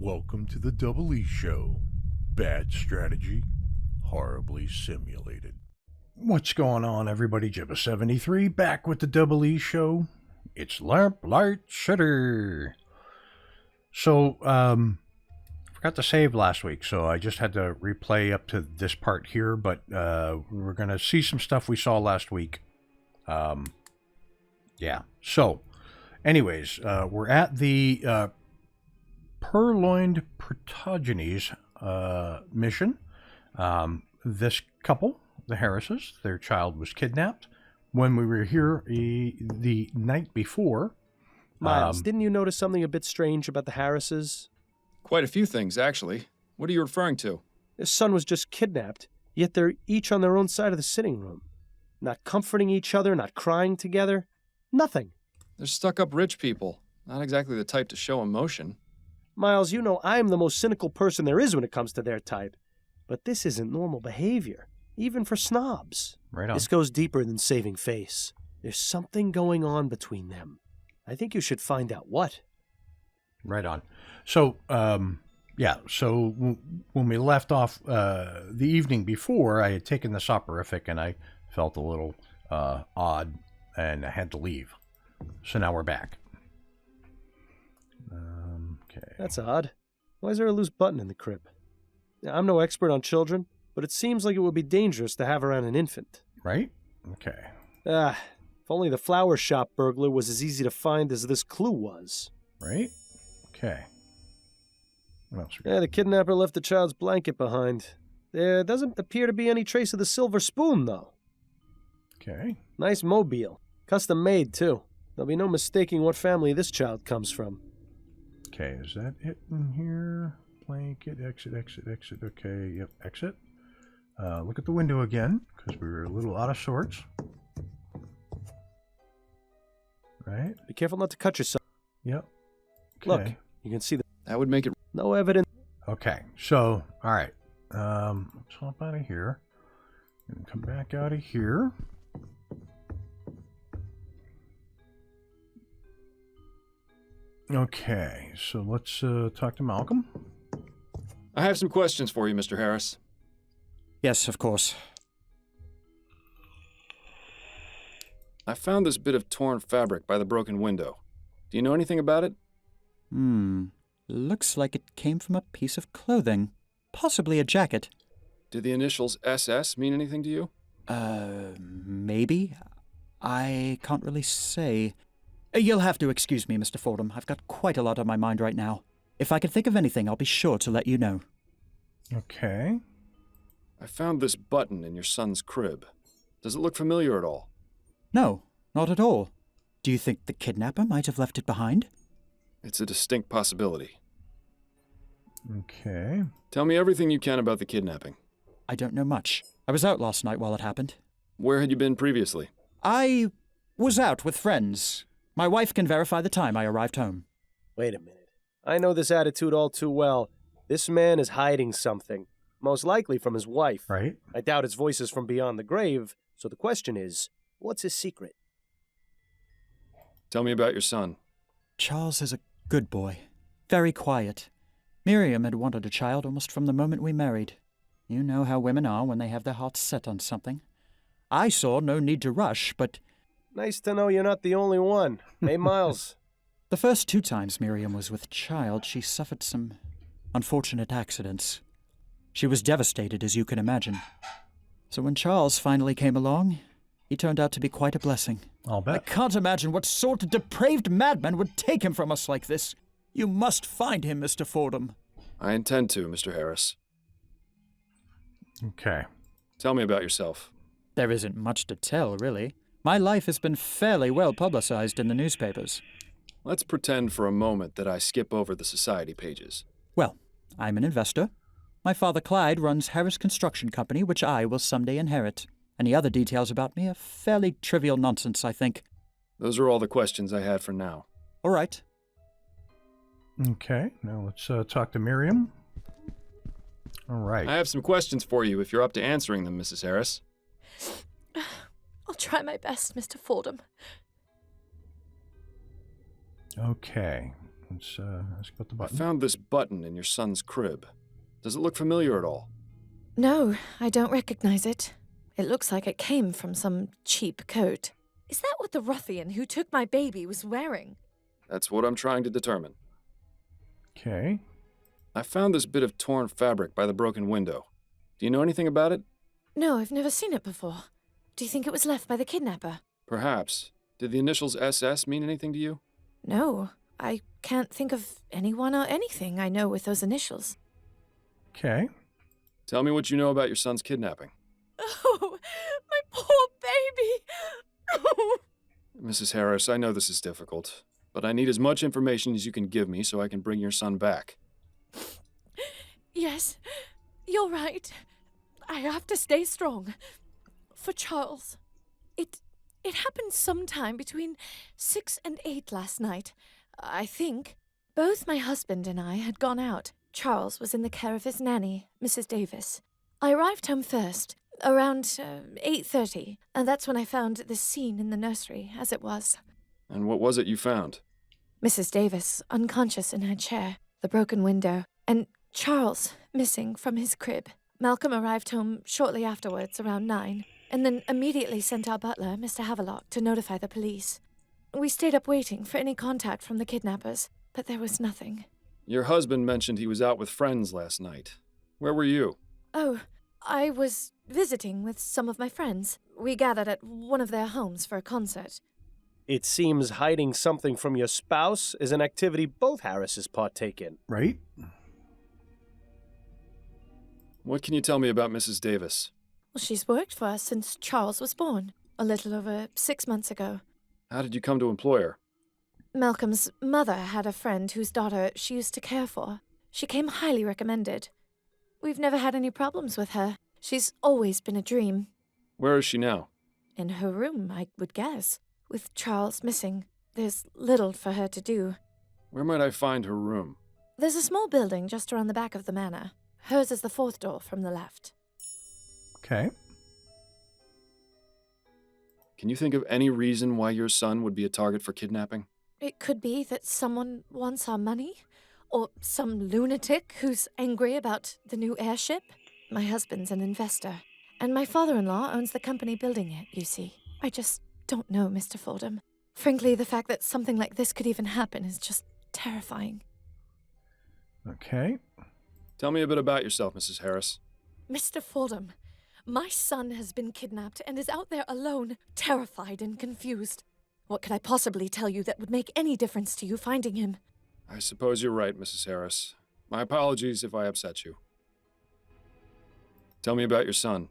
Welcome to the Double E Show. Bad strategy, horribly simulated. What's going on, everybody? Jibba73 back with the Double E Show. It's Lamplight City. So, forgot to save last week, so I just had to replay up to this part here, but we're going to see some stuff we saw last week. Yeah, so, anyways, we're at the Purloined Protogenes mission. This couple, the Harrises, their child was kidnapped. When we were here the night before... Miles, didn't you notice something a bit strange about the Harrises? Quite a few things, actually. What are you referring to? Their son was just kidnapped, yet they're each on their own side of the sitting room. Not comforting each other, not crying together. Nothing. They're stuck-up rich people. Not exactly the type to show emotion. Miles, you know I'm the most cynical person there is when it comes to their type. But this isn't normal behavior, even for snobs. Right on. This goes deeper than saving face. There's something going on between them. I think you should find out what. Right on. So, yeah, so when we left off the evening before, I had taken the soporific and I felt a little odd and I had to leave. So now we're back. Okay. That's odd. Why is there a loose button in the crib? Now, I'm no expert on children, but it seems like it would be dangerous to have around an infant. Right? Okay. If only the flower shop burglar was as easy to find as this clue was. Right? Okay. What else? The kidnapper left the child's blanket behind. There doesn't appear to be any trace of the silver spoon, though. Okay. Nice mobile. Custom made, too. There'll be no mistaking what family this child comes from. Okay, is that it in here? Blanket, exit. Okay, yep, exit. Look at the window again, because we were a little out of sorts. Right? Be careful not to cut yourself. Yep. Okay. Look, you can see That would make it... no evidence. Okay, so, all right. Let's hop out of here. And come back out of here. Okay, so let's talk to Malcolm. I have some questions for you, Mr. Harris. Yes, of course. I found this bit of torn fabric by the broken window. Do you know anything about it? Looks like it came from a piece of clothing. Possibly a jacket. Did the initials SS mean anything to you? Maybe? I can't really say. You'll have to excuse me, Mr. Fordham. I've got quite a lot on my mind right now. If I can think of anything, I'll be sure to let you know. Okay. I found this button in your son's crib. Does it look familiar at all? No, not at all. Do you think the kidnapper might have left it behind? It's a distinct possibility. Okay. Tell me everything you can about the kidnapping. I don't know much. I was out last night while it happened. Where had you been previously? I was out with friends. My wife can verify the time I arrived home. Wait a minute. I know this attitude all too well. This man is hiding something. Most likely from his wife. Right. I doubt his voice is from beyond the grave, so the question is, what's his secret? Tell me about your son. Charles is a good boy. Very quiet. Miriam had wanted a child almost from the moment we married. You know how women are when they have their hearts set on something. I saw no need to rush, but... Nice to know you're not the only one. Hey, Miles. The first 2 times Miriam was with child, she suffered some unfortunate accidents. She was devastated, as you can imagine. So when Charles finally came along, he turned out to be quite a blessing. I'll bet. I can't imagine what sort of depraved madman would take him from us like this. You must find him, Mr. Fordham. I intend to, Mr. Harris. Okay. Tell me about yourself. There isn't much to tell, really. My life has been fairly well publicized in the newspapers. Let's pretend for a moment that I skip over the society pages. Well, I'm an investor. My father Clyde runs Harris Construction Company, which I will someday inherit. Any other details about me are fairly trivial nonsense, I think. Those are all the questions I had for now. All right. Okay, now let's talk to Miriam. All right. I have some questions for you if you're up to answering them, Mrs. Harris. I'll try my best, Mr. Fordham. Okay. Let's ask about the I button. found this button in your son's crib. Does it look familiar at all? No, I don't recognize it. It looks like it came from some cheap coat. Is that what the ruffian who took my baby was wearing? That's what I'm trying to determine. Okay. I found this bit of torn fabric by the broken window. Do you know anything about it? No, I've never seen it before. Do you think it was left by the kidnapper? Perhaps. Did the initials SS mean anything to you? No, I can't think of anyone or anything I know with those initials. Okay. Tell me what you know about your son's kidnapping. Oh, my poor baby! Mrs. Harris, I know this is difficult, but I need as much information as you can give me so I can bring your son back. Yes, you're right. I have to stay strong. For Charles. It happened sometime between 6 and 8 last night, I think. Both my husband and I had gone out. Charles was in the care of his nanny, Mrs. Davis. I arrived home first, around 8:30, and that's when I found this scene in the nursery, as it was. And what was it you found? Mrs. Davis, unconscious in her chair, the broken window, and Charles missing from his crib. Malcolm arrived home shortly afterwards, around 9, and then immediately sent our butler, Mr. Havelock, to notify the police. We stayed up waiting for any contact from the kidnappers, but there was nothing. Your husband mentioned he was out with friends last night. Where were you? Oh, I was visiting with some of my friends. We gathered at one of their homes for a concert. It seems hiding something from your spouse is an activity both Harrises partake in. Right? What can you tell me about Mrs. Davis? Well, she's worked for us since Charles was born, a little over 6 months ago. How did you come to employ her? Malcolm's mother had a friend whose daughter she used to care for. She came highly recommended. We've never had any problems with her. She's always been a dream. Where is she now? In her room, I would guess. With Charles missing, there's little for her to do. Where might I find her room? There's a small building just around the back of the manor. Hers is the 4th door from the left. Okay. Can you think of any reason why your son would be a target for kidnapping? It could be that someone wants our money, or some lunatic who's angry about the new airship. My husband's an investor, and my father-in-law owns the company building it, you see. I just don't know, Mr. Fordham. Frankly, the fact that something like this could even happen is just terrifying. Okay. Tell me a bit about yourself, Mrs. Harris. Mr. Fordham, my son has been kidnapped and is out there alone, terrified and confused. What could I possibly tell you that would make any difference to you finding him? I suppose you're right, Mrs. Harris. My apologies if I upset you. Tell me about your son.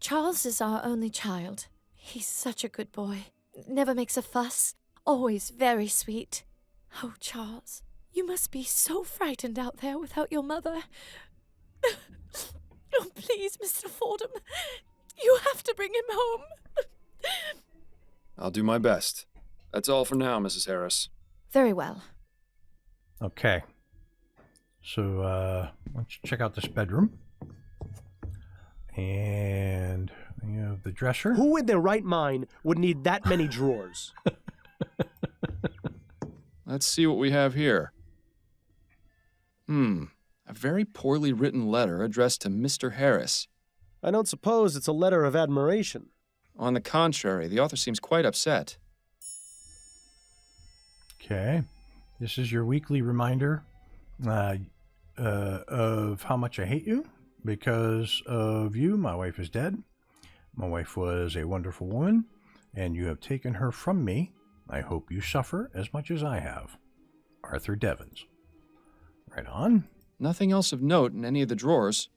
Charles is our only child. He's such a good boy. Never makes a fuss. Always very sweet. Oh, Charles, you must be so frightened out there without your mother. Oh, please, Mr. Fordham. You have to bring him home. I'll do my best. That's all for now, Mrs. Harris. Very well. Okay. So, let's check out this bedroom. And you have the dresser. Who in their right mind would need that many drawers? Let's see what we have here. A very poorly written letter addressed to Mr. Harris. I don't suppose it's a letter of admiration. On the contrary, the author seems quite upset. Okay. This is your weekly reminder of how much I hate you. Because of you, my wife is dead. My wife was a wonderful woman, and you have taken her from me. I hope you suffer as much as I have. Arthur Devons. Right on. Nothing else of note in any of the drawers.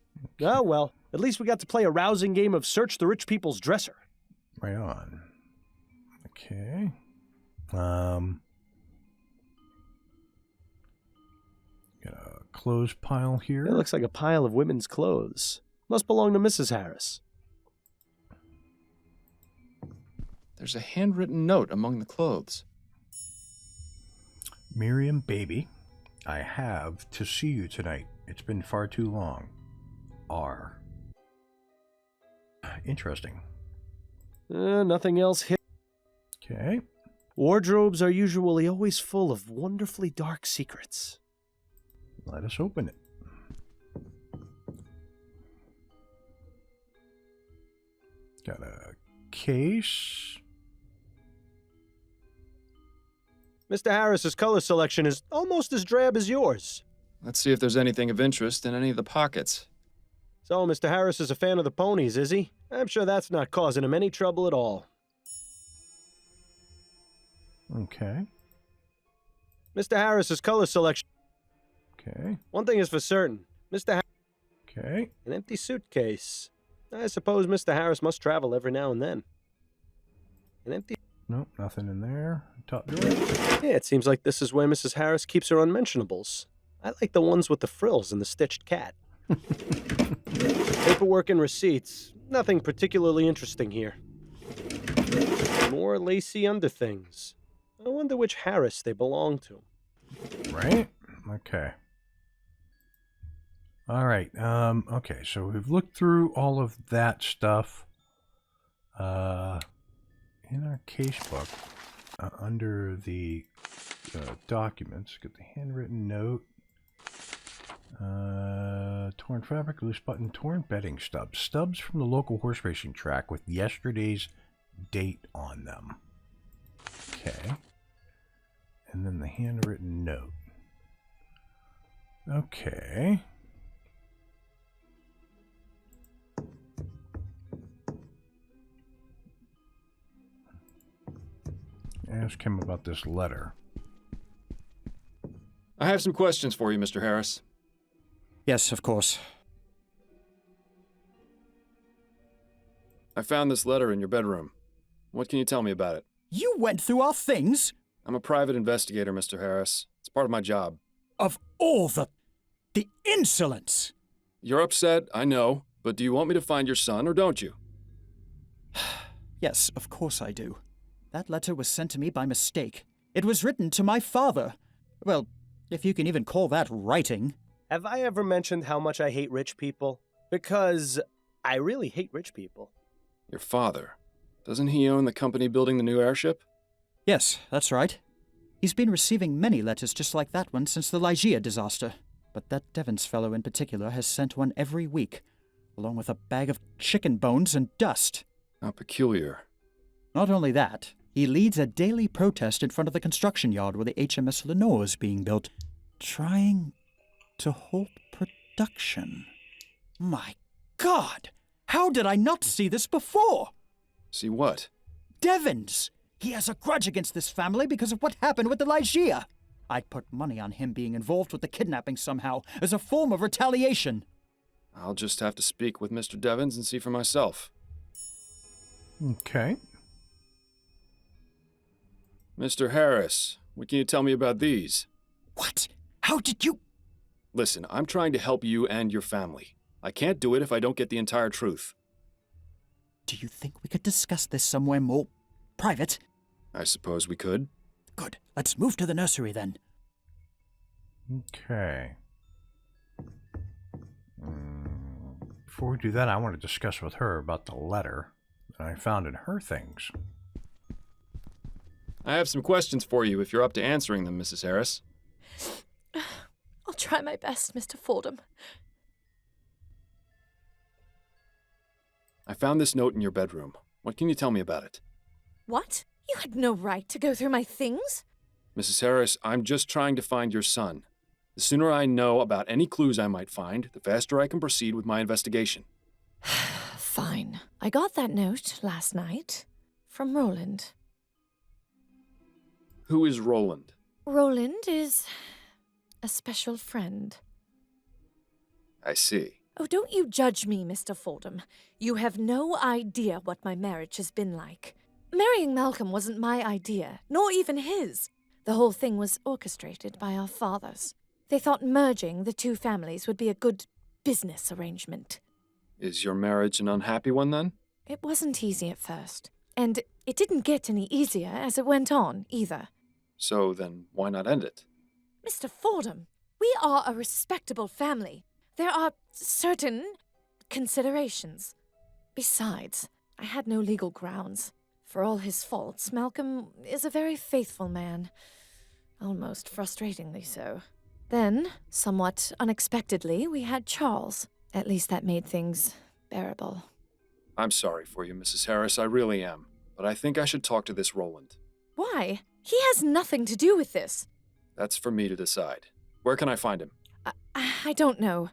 Oh, well, at least we got to play a rousing game of Search the Rich People's Dresser. Right on. Okay. Got a clothes pile here. It looks like a pile of women's clothes. Must belong to Mrs. Harris. There's a handwritten note among the clothes. Miriam, baby, I have to see you tonight. It's been far too long. R. Interesting. Nothing else hit. Okay. Wardrobes are usually always full of wonderfully dark secrets. Let us open it. Got a case. Mr. Harris's color selection is almost as drab as yours. Let's see if there's anything of interest in any of the pockets. So, Mr. Harris is a fan of the ponies, is he? I'm sure that's not causing him any trouble at all. Okay. Mr. Harris's color selection. Okay. One thing is for certain. Okay. An empty suitcase. I suppose Mr. Harris must travel every now and then. An empty... Nope, nothing in there. Top drawer. Yeah, it seems like this is where Mrs. Harris keeps her unmentionables. I like the ones with the frills and the stitched cat. Paperwork and receipts. Nothing particularly interesting here. More lacy underthings. I wonder which Harris they belong to. Right? Okay. All right. Okay, so we've looked through all of that stuff. In our case book, under the documents, get the handwritten note. Torn fabric, loose button, torn bedding stubs. Stubs from the local horse racing track with yesterday's date on them. Okay. And then the handwritten note. Okay. Ask him about this letter. I have some questions for you, Mr. Harris. Yes, of course. I found this letter in your bedroom. What can you tell me about it? You went through our things? I'm a private investigator, Mr. Harris. It's part of my job. Of all the insolence! You're upset, I know, but do you want me to find your son or don't you? Yes, of course I do. That letter was sent to me by mistake. It was written to my father. Well, if you can even call that writing. Have I ever mentioned how much I hate rich people? Because I really hate rich people. Your father. Doesn't he own the company building the new airship? Yes, that's right. He's been receiving many letters just like that one since the Lygia disaster. But that Devons fellow in particular has sent one every week, along with a bag of chicken bones and dust. How peculiar. Not only that, he leads a daily protest in front of the construction yard where the HMS Lenore is being built, trying to halt production. My God! How did I not see this before? See what? Devons! He has a grudge against this family because of what happened with the Lygia. I'd put money on him being involved with the kidnapping somehow, as a form of retaliation. I'll just have to speak with Mr. Devons and see for myself. Okay. Mr. Harris, what can you tell me about these? What? How did you... Listen, I'm trying to help you and your family. I can't do it if I don't get the entire truth. Do you think we could discuss this somewhere more private? I suppose we could. Good. Let's move to the nursery then. Okay. Before we do that, I want to discuss with her about the letter that I found in her things. I have some questions for you if you're up to answering them, Mrs. Harris. I'll try my best, Mr. Fordham. I found this note in your bedroom. What can you tell me about it? What? You had no right to go through my things? Mrs. Harris, I'm just trying to find your son. The sooner I know about any clues I might find, the faster I can proceed with my investigation. Fine. I got that note last night from Roland. Who is Roland? Roland is a special friend. I see. Oh, don't you judge me, Mr. Fordham. You have no idea what my marriage has been like. Marrying Malcolm wasn't my idea, nor even his. The whole thing was orchestrated by our fathers. They thought merging the two families would be a good business arrangement. Is your marriage an unhappy one, then? It wasn't easy at first, and it didn't get any easier as it went on, either. So then, why not end it? Mr. Fordham, we are a respectable family. There are certain considerations. Besides, I had no legal grounds. For all his faults, Malcolm is a very faithful man. Almost frustratingly so. Then, somewhat unexpectedly, we had Charles. At least that made things bearable. I'm sorry for you, Mrs. Harris, I really am. But I think I should talk to this Roland. Why? He has nothing to do with this. That's for me to decide. Where can I find him? I don't know.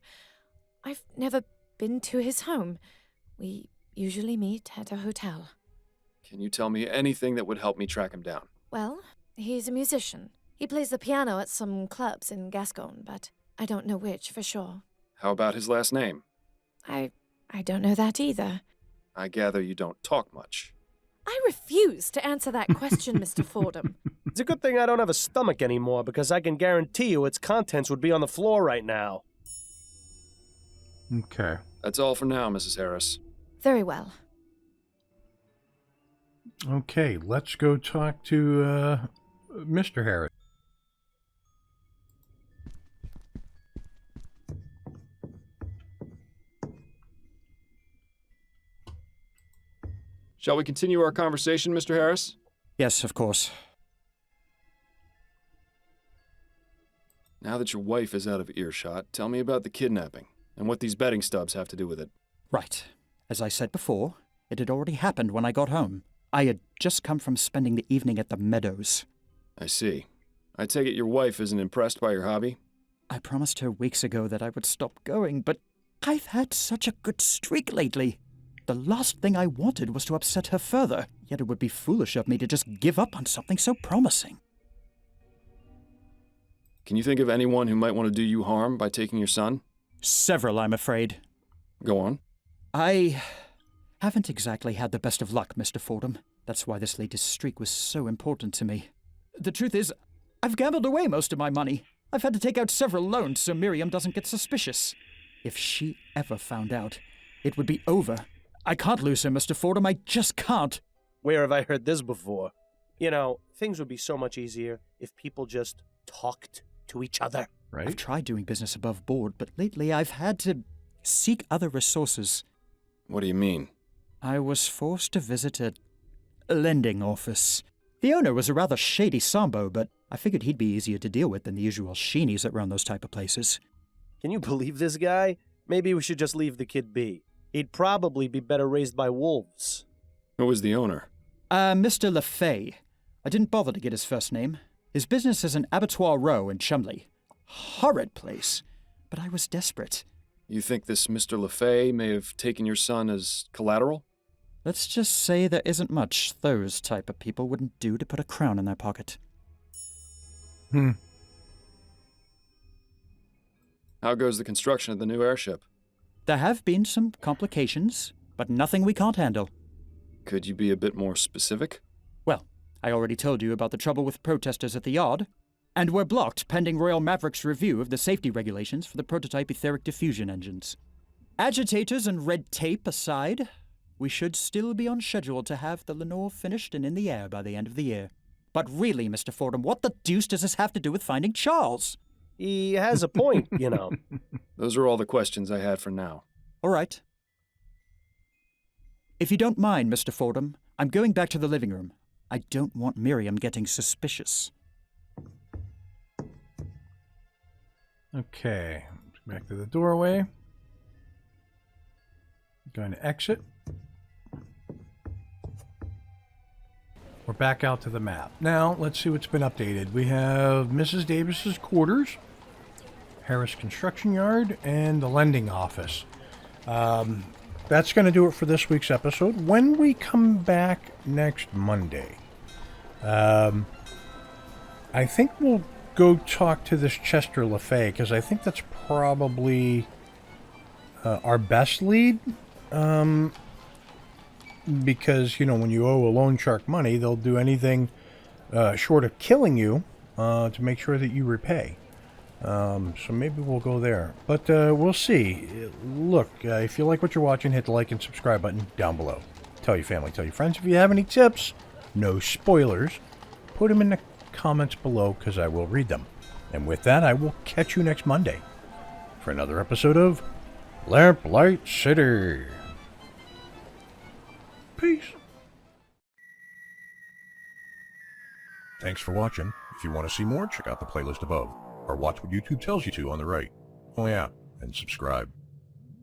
I've never been to his home. We usually meet at a hotel. Can you tell me anything that would help me track him down? Well, he's a musician. He plays the piano at some clubs in Gascon, but I don't know which for sure. How about his last name? I don't know that either. I gather you don't talk much. I refuse to answer that question, Mr. Fordham. It's a good thing I don't have a stomach anymore, because I can guarantee you its contents would be on the floor right now. Okay. That's all for now, Mrs. Harris. Very well. Okay, let's go talk to Mr. Harris. Shall we continue our conversation, Mr. Harris? Yes, of course. Now that your wife is out of earshot, tell me about the kidnapping and what these betting stubs have to do with it. Right. As I said before, it had already happened when I got home. I had just come from spending the evening at the meadows. I see. I take it your wife isn't impressed by your hobby? I promised her weeks ago that I would stop going, but I've had such a good streak lately. The last thing I wanted was to upset her further, yet it would be foolish of me to just give up on something so promising. Can you think of anyone who might want to do you harm by taking your son? Several, I'm afraid. Go on. I haven't exactly had the best of luck, Mr. Fordham. That's why this latest streak was so important to me. The truth is, I've gambled away most of my money. I've had to take out several loans so Miriam doesn't get suspicious. If she ever found out, it would be over. I can't lose her, Mr. Fordham. I just can't. Where have I heard this before? You know, things would be so much easier if people just talked to each other. Right? I've tried doing business above board, but lately I've had to seek other resources. What do you mean? I was forced to visit a lending office. The owner was a rather shady Sambo, but I figured he'd be easier to deal with than the usual sheenies that run those type of places. Can you believe this guy? Maybe we should just leave the kid be. He'd probably be better raised by wolves. Who was the owner? Mr. LeFay. I didn't bother to get his first name. His business is an abattoir row in Chumley. Horrid place. But I was desperate. You think this Mr. LeFay may have taken your son as collateral? Let's just say there isn't much those type of people wouldn't do to put a crown in their pocket. How goes the construction of the new airship? There have been some complications, but nothing we can't handle. Could you be a bit more specific? Well, I already told you about the trouble with protesters at the yard, and we're blocked pending Royal Maverick's review of the safety regulations for the prototype etheric diffusion engines. Agitators and red tape aside, we should still be on schedule to have the Lenore finished and in the air by the end of the year. But really, Mr. Fordham, what the deuce does this have to do with finding Charles? He has a point, you know. Those are all the questions I had for now. All right. If you don't mind, Mr. Fordham, I'm going back to the living room. I don't want Miriam getting suspicious. Okay, back to the doorway. Going to exit. We're back out to the map. Now, let's see what's been updated. We have Mrs. Davis's quarters, Harris Construction Yard, and the lending office. That's going to do it for this week's episode. When we come back next Monday, I think we'll go talk to this Chester LeFay, because I think that's probably our best lead. Because, you know, when you owe a loan shark money, they'll do anything short of killing you to make sure that you repay. So maybe we'll go there. But we'll see. Look, if you like what you're watching, hit the like and subscribe button down below. Tell your family, tell your friends. If you have any tips, no spoilers, put them in the comments below, because I will read them. And with that, I will catch you next Monday for another episode of Lamplight City. Peace. Thanks for watching. If you want to see more, check out the playlist above, or watch what YouTube tells you to on the right. Oh yeah, and subscribe.